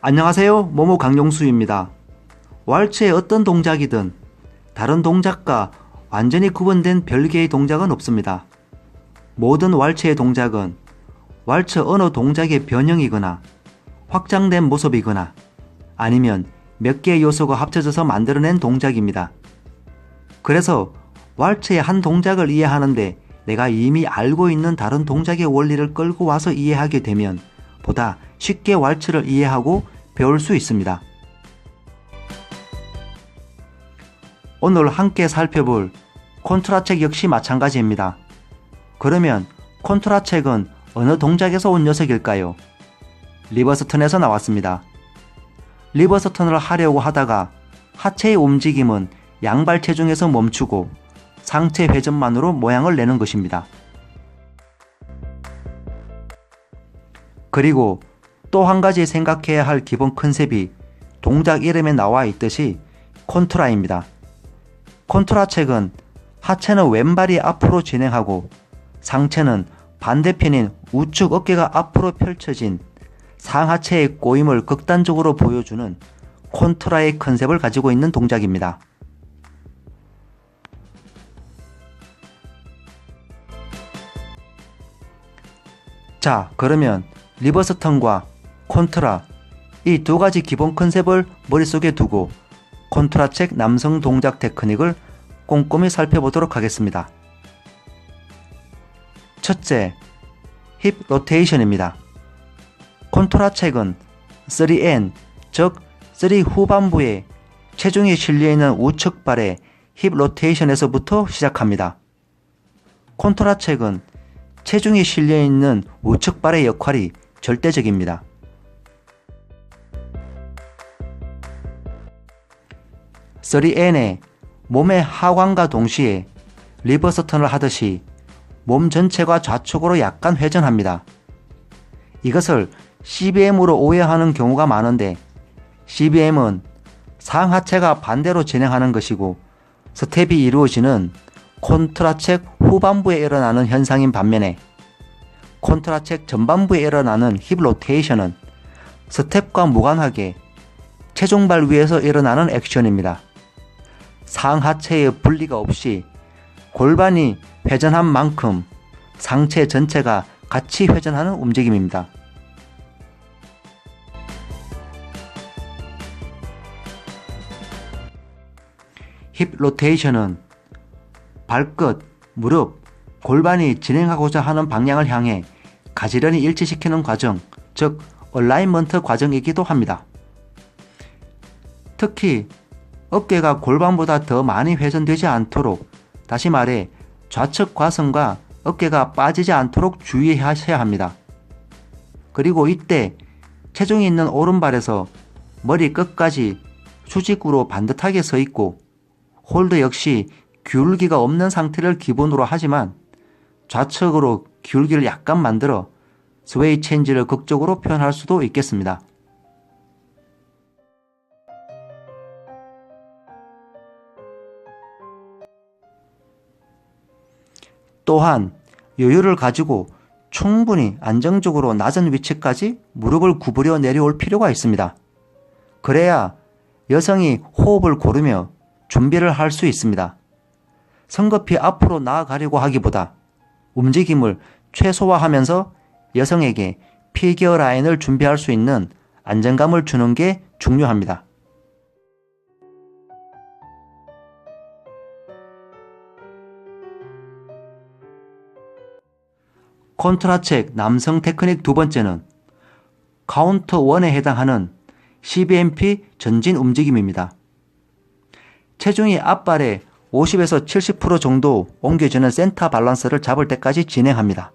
안녕하세요. 모모 강용수입니다. 왈츠의 어떤 동작이든 다른 동작과 완전히 구분된 별개의 동작은 없습니다. 모든 왈츠의 동작은 왈츠 어느 동작의 변형이거나 확장된 모습이거나 아니면 몇 개의 요소가 합쳐져서 만들어낸 동작입니다. 그래서 왈츠의 한 동작을 이해하는데 내가 이미 알고 있는 다른 동작의 원리를 끌고 와서 이해하게 되면 보다 쉽게 왈츠를 이해하고 배울 수 있습니다. 오늘 함께 살펴볼 콘트라책 역시 마찬가지입니다. 그러면 콘트라책은 어느 동작에서 온 녀석일까요? 리버스 턴에서 나왔습니다. 리버스 턴을 하려고 하다가 하체의 움직임은 양발 체중에서 멈추고 상체 회전만으로 모양을 내는 것입니다. 그리고 또 한 가지 생각해야 할 기본 컨셉이 동작 이름에 나와 있듯이 콘트라입니다. 콘트라책은 하체는 왼발이 앞으로 진행하고 상체는 반대편인 우측 어깨가 앞으로 펼쳐진 상하체의 꼬임을 극단적으로 보여주는 콘트라의 컨셉을 가지고 있는 동작입니다. 자, 그러면 리버스 턴과 콘트라, 이 두 가지 기본 컨셉을 머릿속에 두고 콘트라책 남성 동작 테크닉을 꼼꼼히 살펴보도록 하겠습니다. 첫째, 힙 로테이션입니다. 콘트라책은 3N, 즉 3 후반부에 체중이 실려있는 우측 발의 힙 로테이션에서부터 시작합니다. 콘트라책은 체중이 실려있는 우측 발의 역할이 절대적입니다. 3N의 몸의 하관과 동시에 리버스 턴을 하듯이 몸 전체가 좌측으로 약간 회전합니다. 이것을 CBM으로 오해하는 경우가 많은데 CBM은 상하체가 반대로 진행하는 것이고 스텝이 이루어지는 콘트라책 후반부에 일어나는 현상인 반면에 콘트라책 전반부에 일어나는 힙 로테이션은 스텝과 무관하게 체중발 위에서 일어나는 액션입니다. 상하체의 분리가 없이 골반이 회전한 만큼 상체 전체가 같이 회전하는 움직임입니다. 힙 로테이션은 발끝, 무릎, 골반이 진행하고자 하는 방향을 향해 가지런히 일치시키는 과정, 즉 얼라이먼트 과정이기도 합니다. 특히 어깨가 골반보다 더 많이 회전되지 않도록, 다시 말해 좌측 과성과 어깨가 빠지지 않도록 주의하셔야 합니다. 그리고 이때 체중이 있는 오른발에서 머리 끝까지 수직으로 반듯하게 서 있고 홀드 역시 기울기가 없는 상태를 기본으로 하지만 좌측으로 기울기를 약간 만들어 스웨이 체인지를 극적으로 표현할 수도 있겠습니다. 또한 여유를 가지고 충분히 안정적으로 낮은 위치까지 무릎을 구부려 내려올 필요가 있습니다. 그래야 여성이 호흡을 고르며 준비를 할 수 있습니다. 성급히 앞으로 나아가려고 하기보다 움직임을 최소화하면서 여성에게 피겨 라인을 준비할 수 있는 안정감을 주는 게 중요합니다. 콘트라책 남성 테크닉 두 번째는 카운트 1에 해당하는 CBMP 전진 움직임입니다. 체중이 앞발에 50에서 70% 정도 옮겨주는 센터 밸런스를 잡을 때까지 진행합니다.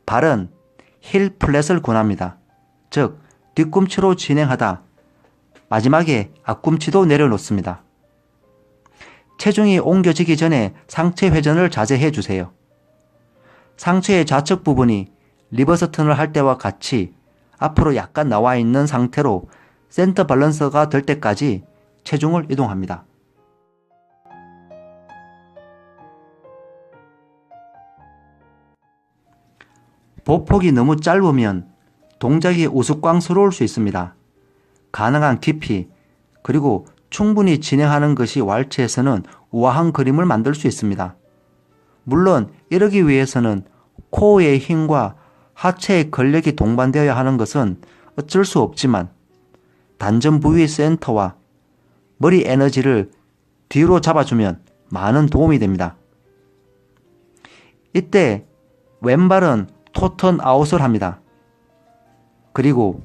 발은 힐 플랫을 권합니다. 즉 뒤꿈치로 진행하다 마지막에 앞꿈치도 내려놓습니다. 체중이 옮겨지기 전에 상체 회전을 자제해 주세요. 상체의 좌측 부분이 리버스 턴을 할 때와 같이 앞으로 약간 나와 있는 상태로 센터 밸런스가 될 때까지 체중을 이동합니다. 보폭이 너무 짧으면 동작이 우스꽝스러울 수 있습니다. 가능한 깊이 그리고 충분히 진행하는 것이 왈츠에서는 우아한 그림을 만들 수 있습니다. 물론 이러기 위해서는 코어의 힘과 하체의 근력이 동반되어야 하는 것은 어쩔 수 없지만 단전 부위 센터와 머리 에너지를 뒤로 잡아주면 많은 도움이 됩니다. 이때 왼발은 토턴 아웃을 합니다. 그리고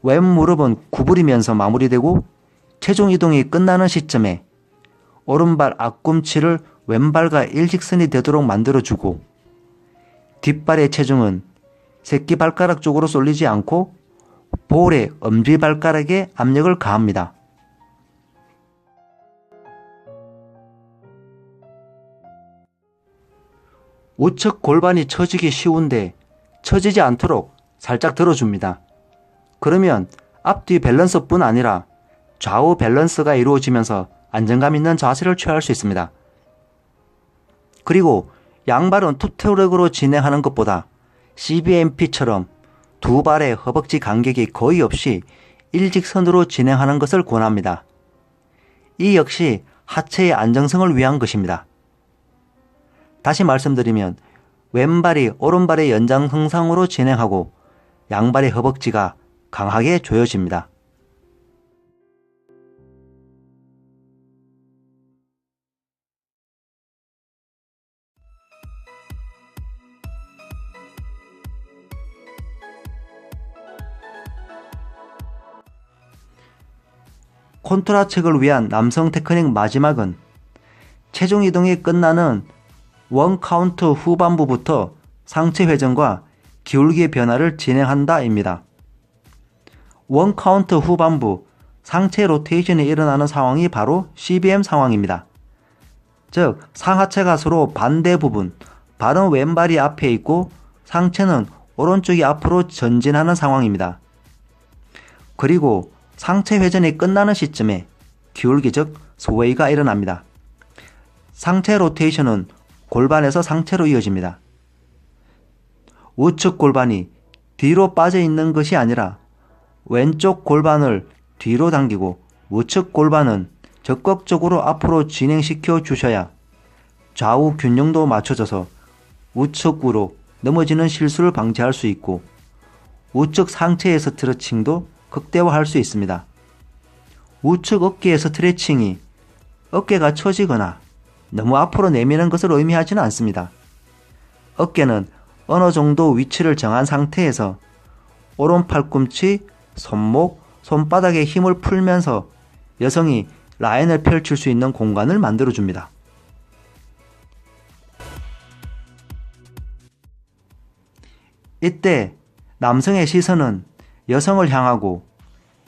왼 무릎은 구부리면서 마무리되고 체중 이동이 끝나는 시점에 오른발 앞꿈치를 왼발과 일직선이 되도록 만들어주고 뒷발의 체중은 새끼발가락 쪽으로 쏠리지 않고 볼의 엄지발가락에 압력을 가합니다. 우측 골반이 처지기 쉬운데 처지지 않도록 살짝 들어줍니다. 그러면 앞뒤 밸런스뿐 아니라 좌우 밸런스가 이루어지면서 안정감 있는 자세를 취할 수 있습니다. 그리고 양발은 투트랙으로 진행하는 것보다 CBMP처럼 두 발의 허벅지 간격이 거의 없이 일직선으로 진행하는 것을 권합니다. 이 역시 하체의 안정성을 위한 것입니다. 다시 말씀드리면 왼발이 오른발의 연장선상으로 진행하고 양발의 허벅지가 강하게 조여집니다. 콘트라책을 위한 남성 테크닉 마지막은 체중 이동이 끝나는 원 카운트 후반부부터 상체 회전과 기울기의 변화를 진행한다 입니다. 원 카운트 후반부 상체 로테이션이 일어나는 상황이 바로 CBM 상황입니다. 즉 상하체가 서로 반대 부분, 발은 왼발이 앞에 있고 상체는 오른쪽이 앞으로 전진하는 상황입니다. 그리고 상체 회전이 끝나는 시점에 기울기 즉 스웨이가 일어납니다. 상체 로테이션은 골반에서 상체로 이어집니다. 우측 골반이 뒤로 빠져 있는 것이 아니라 왼쪽 골반을 뒤로 당기고 우측 골반은 적극적으로 앞으로 진행시켜 주셔야 좌우 균형도 맞춰져서 우측으로 넘어지는 실수를 방지할 수 있고 우측 상체의 스트레칭도 극대화할 수 있습니다. 우측 어깨의 스트레칭이 어깨가 처지거나 너무 앞으로 내미는 것을 의미하지는 않습니다. 어깨는 어느 정도 위치를 정한 상태에서 오른 팔꿈치, 손목, 손바닥에 힘을 풀면서 여성이 라인을 펼칠 수 있는 공간을 만들어줍니다. 이때 남성의 시선은 여성을 향하고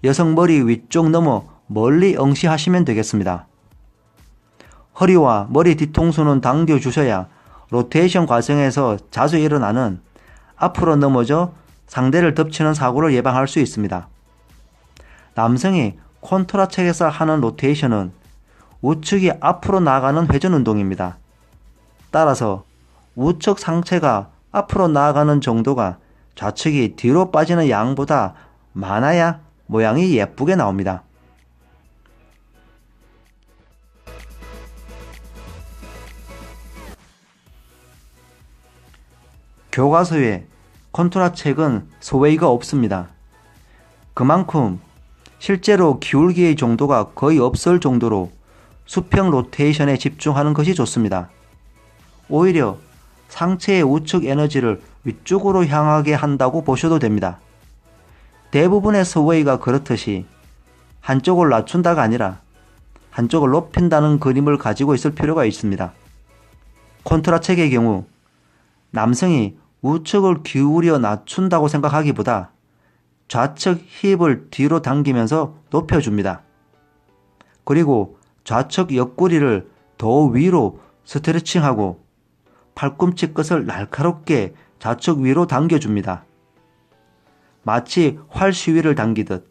여성 머리 위쪽 넘어 멀리 응시하시면 되겠습니다. 허리와 머리 뒤통수는 당겨주셔야 로테이션 과정에서 자주 일어나는 앞으로 넘어져 상대를 덮치는 사고를 예방할 수 있습니다. 남성이 콘트라책에서 하는 로테이션은 우측이 앞으로 나가는 회전 운동입니다. 따라서 우측 상체가 앞으로 나아가는 정도가 좌측이 뒤로 빠지는 양보다 많아야 모양이 예쁘게 나옵니다. 교과서에 콘트라책은 스웨이가 없습니다. 그만큼 실제로 기울기의 정도가 거의 없을 정도로 수평 로테이션에 집중하는 것이 좋습니다. 오히려 상체의 우측 에너지를 위쪽으로 향하게 한다고 보셔도 됩니다. 대부분의 스웨이가 그렇듯이 한쪽을 낮춘다가 아니라 한쪽을 높인다는 그림을 가지고 있을 필요가 있습니다. 콘트라책의 경우 남성이 우측을 기울여 낮춘다고 생각하기보다 좌측 힙을 뒤로 당기면서 높여줍니다. 그리고 좌측 옆구리를 더 위로 스트레칭하고 팔꿈치 끝을 날카롭게 좌측 위로 당겨줍니다. 마치 활 시위를 당기듯.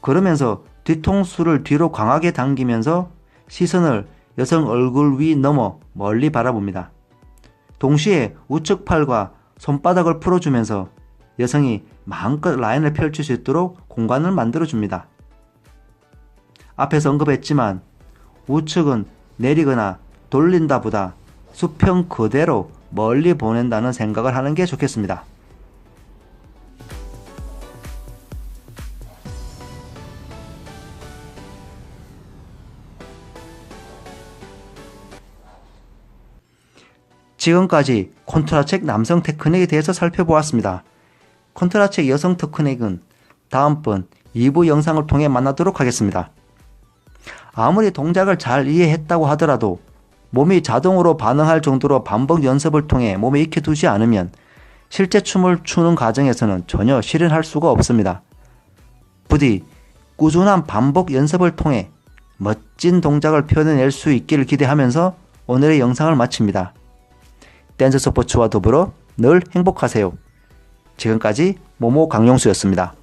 그러면서 뒤통수를 뒤로 강하게 당기면서 시선을 여성 얼굴 위 넘어 멀리 바라봅니다. 동시에 우측 팔과 손바닥을 풀어주면서 여성이 마음껏 라인을 펼칠 수 있도록 공간을 만들어줍니다. 앞에서 언급했지만 우측은 내리거나 돌린다 보다 수평 그대로 멀리 보낸다는 생각을 하는 게 좋겠습니다. 지금까지 콘트라책 남성 테크닉에 대해서 살펴보았습니다. 콘트라책 여성 테크닉은 다음번 2부 영상을 통해 만나도록 하겠습니다. 아무리 동작을 잘 이해했다고 하더라도 몸이 자동으로 반응할 정도로 반복 연습을 통해 몸에 익혀두지 않으면 실제 춤을 추는 과정에서는 전혀 실현할 수가 없습니다. 부디 꾸준한 반복 연습을 통해 멋진 동작을 표현해낼 수 있기를 기대하면서 오늘의 영상을 마칩니다. 댄스 스포츠와 더불어 늘 행복하세요. 지금까지 모모 강용수였습니다.